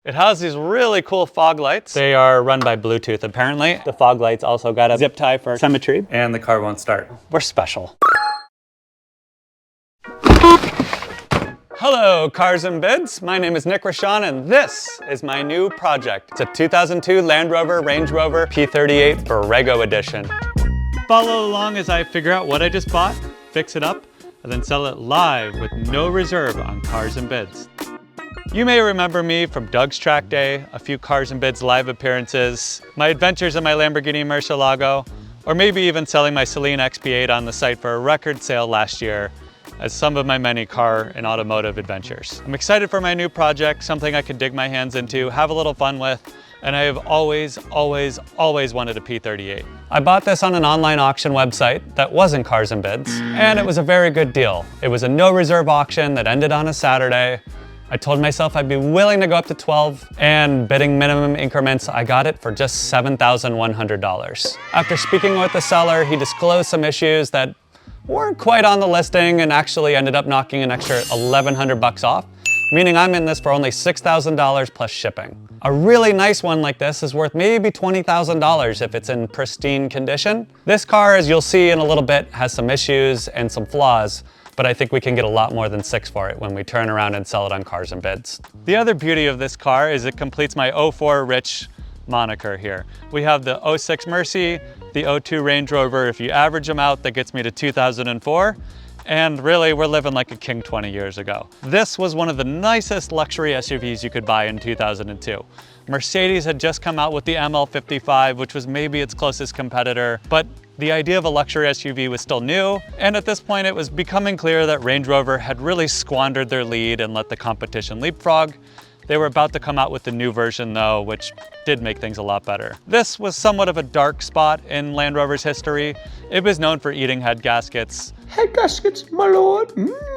It has these really cool fog lights. They are run by Bluetooth, apparently. The fog lights also got a zip tie for symmetry. And the car won't start. We're special. Hello, cars and bids. My name is Nick Roshon, and this is my new project. It's a 2002 Land Rover Range Rover P38 Borrego edition. Follow along as I figure out what I just bought, fix it up, and then sell it live with no reserve on Cars and Bids. You may remember me from Doug's Track Day, a few Cars and Bids live appearances, my adventures in my Lamborghini Murcielago, or maybe even selling my Celine XP8 on the site for a record sale last year as some of my many car and automotive adventures. I'm excited for my new project, something I can dig my hands into, have a little fun with, and I have always wanted a P38. I bought this on an online auction website that wasn't Cars and Bids, and it was a very good deal. It was a no reserve auction that ended on a Saturday. I told myself I'd be willing to go up to 12, and bidding minimum increments, I got it for just $7,100. After speaking with the seller, he disclosed some issues that weren't quite on the listing and actually ended up knocking an extra $1,100 off, meaning I'm in this for only $6,000 plus shipping. A really nice one like this is worth maybe $20,000 if it's in pristine condition. This car, as you'll see in a little bit, has some issues and some flaws, but I think we can get a lot more than 6 for it when we turn around and sell it on Cars and Bids. The other beauty of this car is it completes my 04 Rich moniker here. We have the 06 Mercy, the 02 Range Rover. If you average them out, that gets me to 2004. And really, we're living like a king 20 years ago. This was one of the nicest luxury SUVs you could buy in 2002. Mercedes had just come out with the ML55, which was maybe its closest competitor, but the idea of a luxury SUV was still new, and at this point it was becoming clear that Range Rover had really squandered their lead and let the competition leapfrog. They were about to come out with the new version though, which did make things a lot better. This was somewhat of a dark spot in Land Rover's history. It was known for eating head gaskets. Head gaskets, my lord.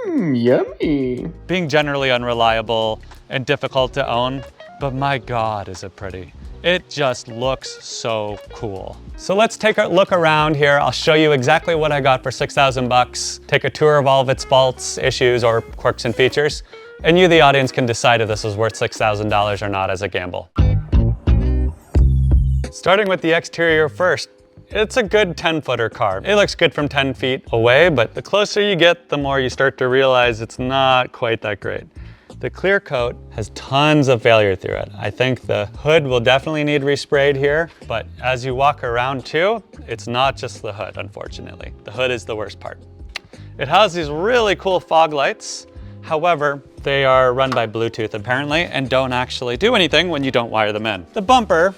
Yummy. Being generally unreliable and difficult to own, but my God, is it pretty. It just looks so cool. So let's take a look around here. I'll show you exactly what I got for $6,000, take a tour of all of its faults, issues, or quirks and features, and you, the audience, can decide if this is worth $6,000 or not as a gamble. Starting with the exterior first. It's a good 10-footer car. It looks good from 10 feet away, but the closer you get, the more you start to realize it's not quite that great. The clear coat has tons of failure through it. I think the hood will definitely need resprayed here, but as you walk around too, it's not just the hood, unfortunately. The hood is the worst part. It has these really cool fog lights. However, they are run by Bluetooth apparently and don't actually do anything when you don't wire them in. The bumper,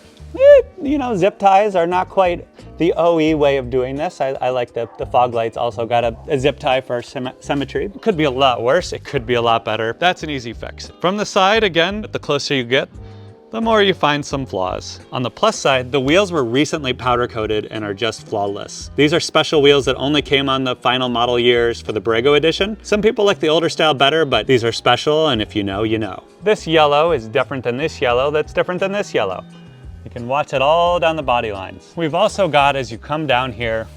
you know, zip ties are not quite the OE way of doing this. I like the fog lights also got a zip tie for symmetry. It could be a lot worse, it could be a lot better. That's an easy fix. From the side, again, the closer you get, the more you find some flaws. On the plus side, the wheels were recently powder coated and are just flawless. These are special wheels that only came on the final model years for the Borrego edition. Some people like the older style better, but these are special, and if you know, you know. This yellow is different than this yellow, that's different than this yellow. You can watch it all down the body lines. We've also got, as you come down here,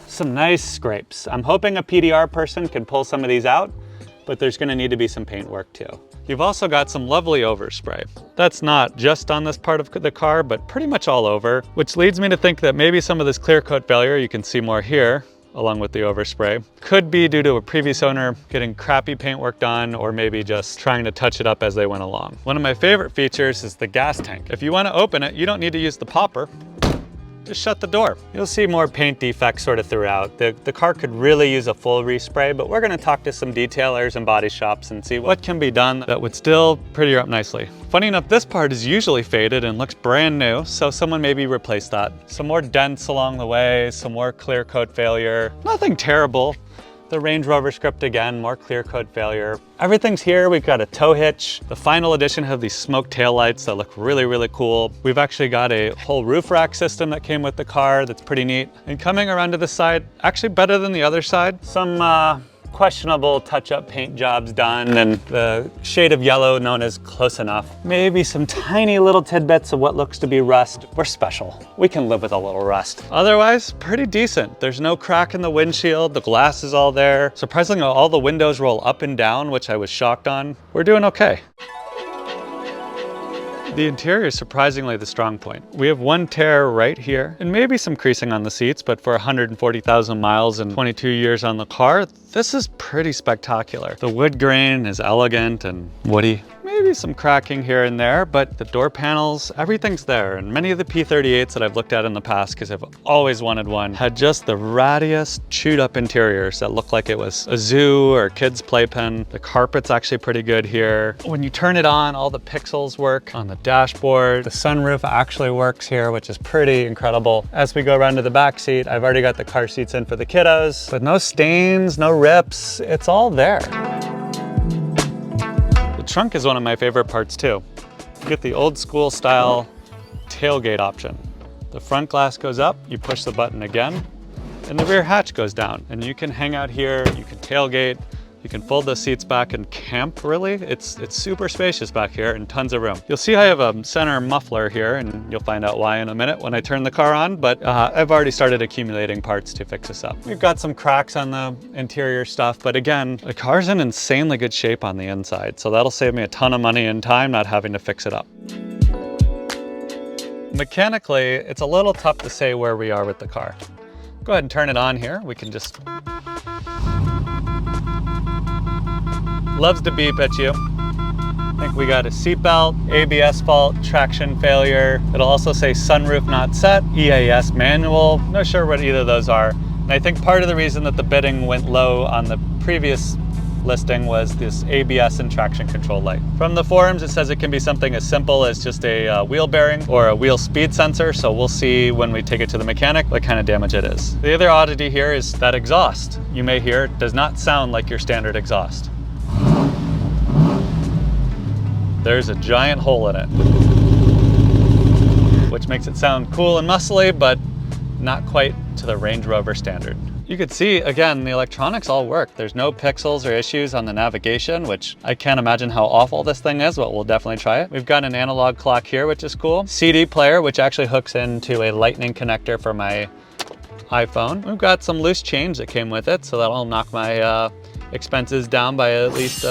some nice scrapes. I'm hoping a PDR person can pull some of these out, but there's gonna need to be some paint work too. You've also got some lovely overspray. That's not just on this part of the car, but pretty much all over, which leads me to think that maybe some of this clear coat failure, you can see more here, along with the overspray, could be due to a previous owner getting crappy paint work done or maybe just trying to touch it up as they went along. One of my favorite features is the gas tank. If you want to open it, you don't need to use the popper. Just shut the door. You'll see more paint defects sort of throughout. The car could really use a full respray, but we're gonna talk to some detailers and body shops and see what can be done that would still pretty her up nicely. Funny enough, this part is usually faded and looks brand new, so someone maybe replaced that. Some more dents along the way, some more clear coat failure. Nothing terrible. The Range Rover script again, more clear coat failure. Everything's here. We've got a tow hitch. The final edition have these smoke taillights that look really cool. We've actually got a whole roof rack system that came with the car that's pretty neat. And coming around to the side, actually better than the other side. Some questionable touch-up paint jobs done, and the shade of yellow known as close enough. Maybe some tiny little tidbits of what looks to be rust. We're special. We can live with a little rust. Otherwise, pretty decent. There's no crack in the windshield. The glass is all there. Surprisingly, all the windows roll up and down, which I was shocked on. We're doing okay. The interior is surprisingly the strong point. We have one tear right here, and maybe some creasing on the seats, but for 140,000 miles and 22 years on the car, this is pretty spectacular. The wood grain is elegant and woody. Maybe some cracking here and there, but the door panels, everything's there. And many of the P38s that I've looked at in the past, because I've always wanted one, had just the rattiest, chewed up interiors that looked like it was a zoo or a kid's playpen. The carpet's actually pretty good here. When you turn it on, all the pixels work on the dashboard. The sunroof actually works here, which is pretty incredible. As we go around to the back seat, I've already got the car seats in for the kiddos, but no stains, no rips, it's all there. The trunk is one of my favorite parts too. You get the old school style tailgate option. The front glass goes up, you push the button again, and the rear hatch goes down. And you can hang out here, you can tailgate, you can fold the seats back and camp, really. It's super spacious back here and tons of room. You'll see I have a center muffler here, and you'll find out why in a minute when I turn the car on, but I've already started accumulating parts to fix this up. We've got some cracks on the interior stuff, but again, the car's in insanely good shape on the inside, so that'll save me a ton of money and time not having to fix it up. Mechanically, it's a little tough to say where we are with the car. Go ahead and turn it on here. We can just... Loves to beep at you. I think we got a seatbelt, ABS fault, traction failure. It'll also say sunroof not set, EAS manual. Not sure what either of those are. And I think part of the reason that the bidding went low on the previous listing was this ABS and traction control light. From the forums, it says it can be something as simple as just a wheel bearing or a wheel speed sensor, so we'll see when we take it to the mechanic what kind of damage it is. The other oddity here is that exhaust. You may hear it does not sound like your standard exhaust. There's a giant hole in it, which makes it sound cool and muscly, but not quite to the Range Rover standard. You could see, again, the electronics all work. There's no pixels or issues on the navigation, which I can't imagine how awful this thing is, but we'll definitely try it. We've got an analog clock here, which is cool. CD player, which actually hooks into a lightning connector for my iPhone. We've got some loose change that came with it, so that'll knock my expenses down by at least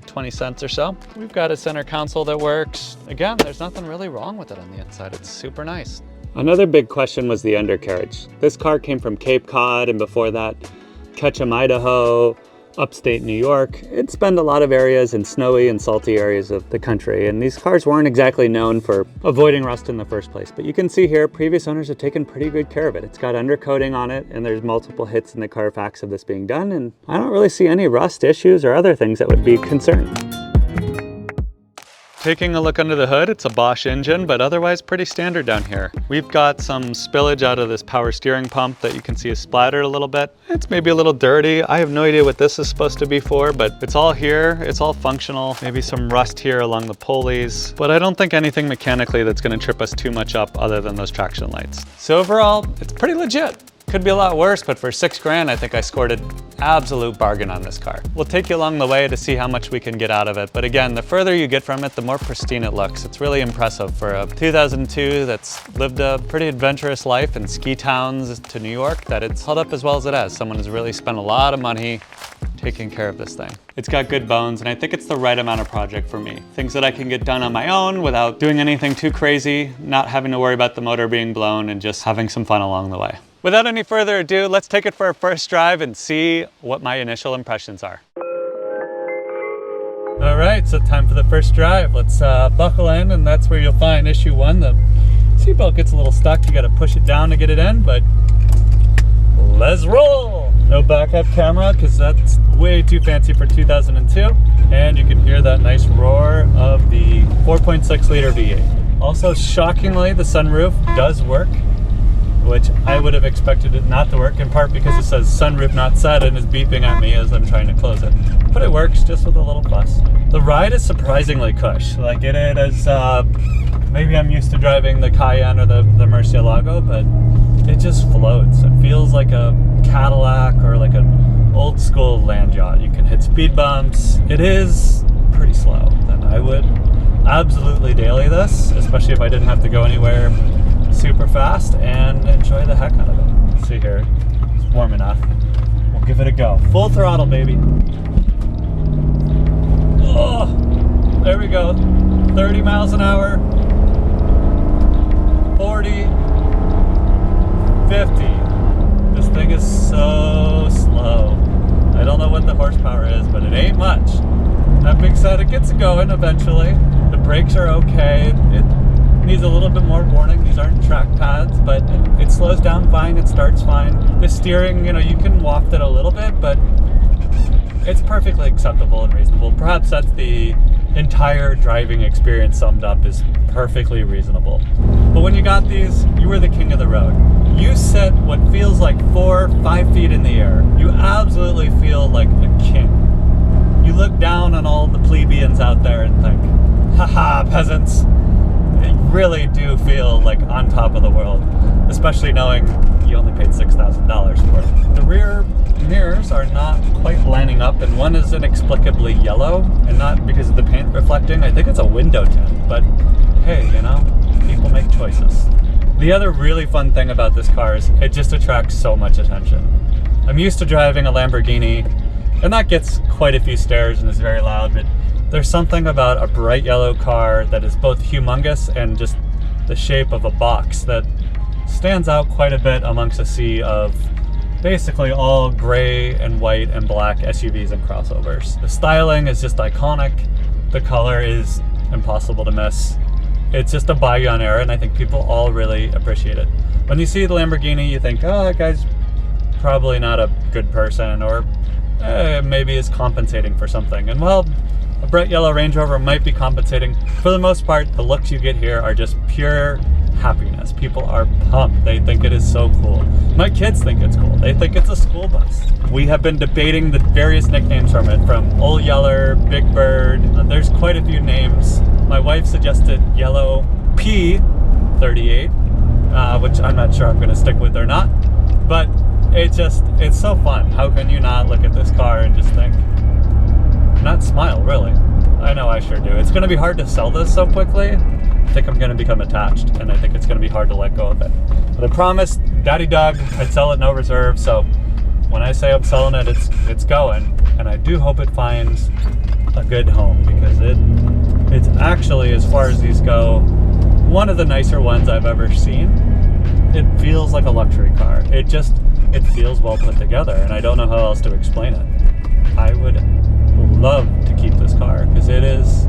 20 cents or so. We've got a center console that works. Again, there's nothing really wrong with it on the inside. It's super nice. Another big question was the undercarriage. This car came from Cape Cod, and before that, Ketchum, Idaho, upstate New York. It spanned a lot of areas in snowy and salty areas of the country, and these cars weren't exactly known for avoiding rust in the first place. But you can see here, previous owners have taken pretty good care of it. It's got undercoating on it, and there's multiple hits in the Carfax of this being done, and I don't really see any rust issues or other things that would be concerning. Taking a look under the hood, it's a Bosch engine, but otherwise pretty standard down here. We've got some spillage out of this power steering pump that you can see is splattered a little bit. It's maybe a little dirty. I have no idea what this is supposed to be for, but it's all here. It's all functional. Maybe some rust here along the pulleys, but I don't think anything mechanically that's gonna trip us too much up other than those traction lights. So overall, it's pretty legit. Could be a lot worse, but for $6 grand, I think I scored an absolute bargain on this car. We'll take you along the way to see how much we can get out of it. But again, the further you get from it, the more pristine it looks. It's really impressive for a 2002 that's lived a pretty adventurous life in ski towns to New York, that it's held up as well as it has. Someone has really spent a lot of money taking care of this thing. It's got good bones, and I think it's the right amount of project for me. Things that I can get done on my own without doing anything too crazy, not having to worry about the motor being blown, and just having some fun along the way. Without any further ado, let's take it for a first drive and see what my initial impressions are. All right, so time for the first drive. Let's buckle in, and that's where you'll find issue one. The seatbelt gets a little stuck. You gotta push it down to get it in, but let's roll. No backup camera, because that's way too fancy for 2002. And you can hear that nice roar of the 4.6 liter V8. Also, shockingly, the sunroof does work, which I would have expected it not to work, in part because it says sunroof not set and is beeping at me as I'm trying to close it. But it works, just with a little fuss. The ride is surprisingly cush. Like, it is, maybe I'm used to driving the Cayenne or the Murcielago, but it just floats. It feels like a Cadillac or like an old school land yacht. You can hit speed bumps. It is pretty slow. And I would absolutely daily this, especially if I didn't have to go anywhere super fast, and enjoy the heck out of it. Let's see here, it's warm enough. We'll give it a go. Full throttle, baby. Oh, there we go. 30 miles an hour, 40, 50. This thing is so slow. I don't know what the horsepower is, but it ain't much. That being said, it gets going eventually. The brakes are okay. It needs a little bit more warning. These aren't track pads, but it slows down fine. It starts fine. The steering, you can waft it a little bit, but it's perfectly acceptable and reasonable. Perhaps that's the entire driving experience summed up, is perfectly reasonable. But when you got these, you were the king of the road. You sit what feels like 4 or 5 feet in the air. You absolutely feel like a king. You look down on all the plebeians out there and think, haha, peasants. You really do feel like on top of the world, especially knowing you only paid $6,000 for it. The rear mirrors are not quite lining up, and one is inexplicably yellow, and not because of the paint reflecting. I think it's a window tint, but hey, people make choices. The other really fun thing about this car is it just attracts so much attention. I'm used to driving a Lamborghini, and that gets quite a few stares and is very loud, but there's something about a bright yellow car that is both humongous and just the shape of a box that stands out quite a bit amongst a sea of basically all gray and white and black SUVs and crossovers. The styling is just iconic. The color is impossible to miss. It's just a bygone era, and I think people all really appreciate it. When you see the Lamborghini, you think, oh, that guy's probably not a good person, or maybe is compensating for something. And well, a bright yellow Range Rover might be compensating. For the most part, the looks you get here are just pure happiness. People are pumped. They think it is so cool. My kids think it's cool. They think it's a school bus. We have been debating the various nicknames from it, from Old Yeller, Big Bird. There's quite a few names. My wife suggested Yellow P38, which I'm not sure I'm going to stick with or not. But it's so fun. How can you not look at this car and just think, not smile, really? I know I sure do. It's going to be hard to sell this so quickly. I think I'm going to become attached, and I think it's going to be hard to let go of it. But I promised Daddy Doug I'd sell it no reserve, so when I say I'm selling it, it's going, and I do hope it finds a good home, because it's actually, as far as these go, one of the nicer ones I've ever seen. It feels like a luxury car. It feels well put together, and I don't know how else to explain it. I would love to keep this car because it is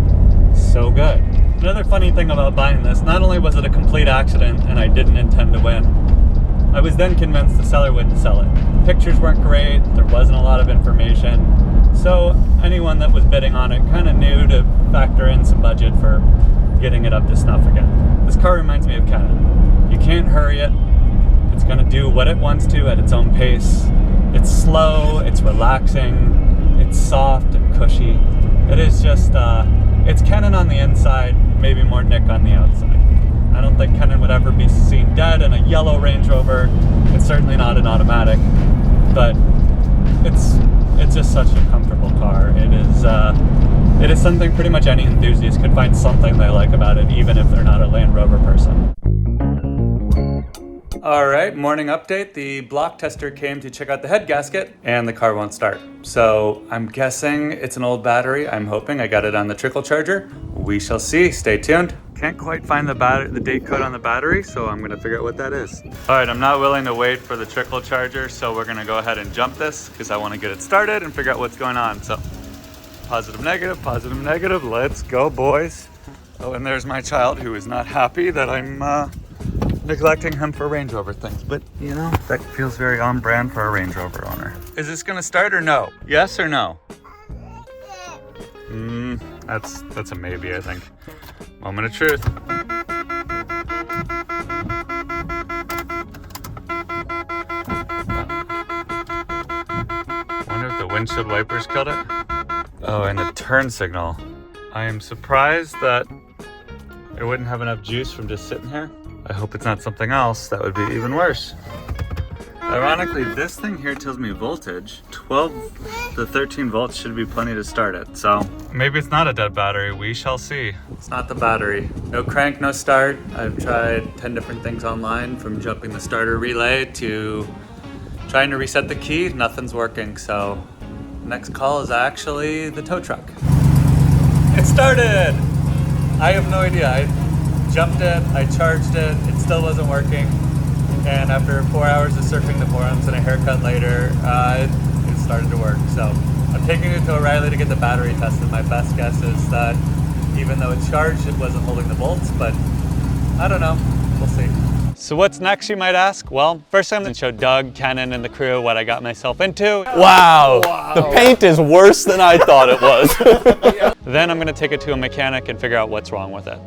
so good. Another funny thing about buying this, not only was it a complete accident and I didn't intend to win, I was then convinced the seller wouldn't sell it. Pictures weren't great, there wasn't a lot of information, so anyone that was bidding on it kind of knew to factor in some budget for getting it up to snuff again. This car reminds me of Canon. You can't hurry it. It's going to do what it wants to at its own pace. It's slow, it's relaxing, it's soft and cushy. It is just, it's Canon on the inside, maybe more Nick on the outside. I don't think Canon would ever be seen dead in a yellow Range Rover. It's certainly not an automatic, but it's just such a comfortable car. It is something pretty much any enthusiast could find something they like about it, even if they're not a Land Rover person. All right, morning update. The block tester came to check out the head gasket and the car won't start. So I'm guessing it's an old battery. I'm hoping. I got it on the trickle charger. We shall see. Stay tuned. Can't quite find the date code on the battery, so I'm gonna figure out what that is. All right, I'm not willing to wait for the trickle charger, so we're gonna go ahead and jump this because I wanna get it started and figure out what's going on. So positive, negative, let's go, boys. Oh, and there's my child who is not happy that I'm neglecting him for Range Rover things, but that feels very on brand for a Range Rover owner. Is this gonna start or no? Yes or no? That's a maybe, I think. Moment of truth. Wonder if the windshield wipers killed it? Oh, and the turn signal. I am surprised that it wouldn't have enough juice from just sitting here. I hope it's not something else. That would be even worse. Ironically, this thing here tells me voltage. 12 to 13 volts should be plenty to start it. So maybe it's not a dead battery. We shall see. It's not the battery. No crank, no start. I've tried 10 different things online, from jumping the starter relay to trying to reset the key. Nothing's working. So next call is actually the tow truck. It started. I have no idea. I jumped it, I charged it, it still wasn't working. And after 4 hours of surfing the forums and a haircut later, it started to work. So I'm taking it to O'Reilly to get the battery tested. My best guess is that even though it's charged, it wasn't holding the bolts, but I don't know. We'll see. So what's next, you might ask? Well, first I'm going to show Doug, Kenan, and the crew what I got myself into. Wow. The paint is worse than I thought it was. Then I'm going to take it to a mechanic and figure out what's wrong with it.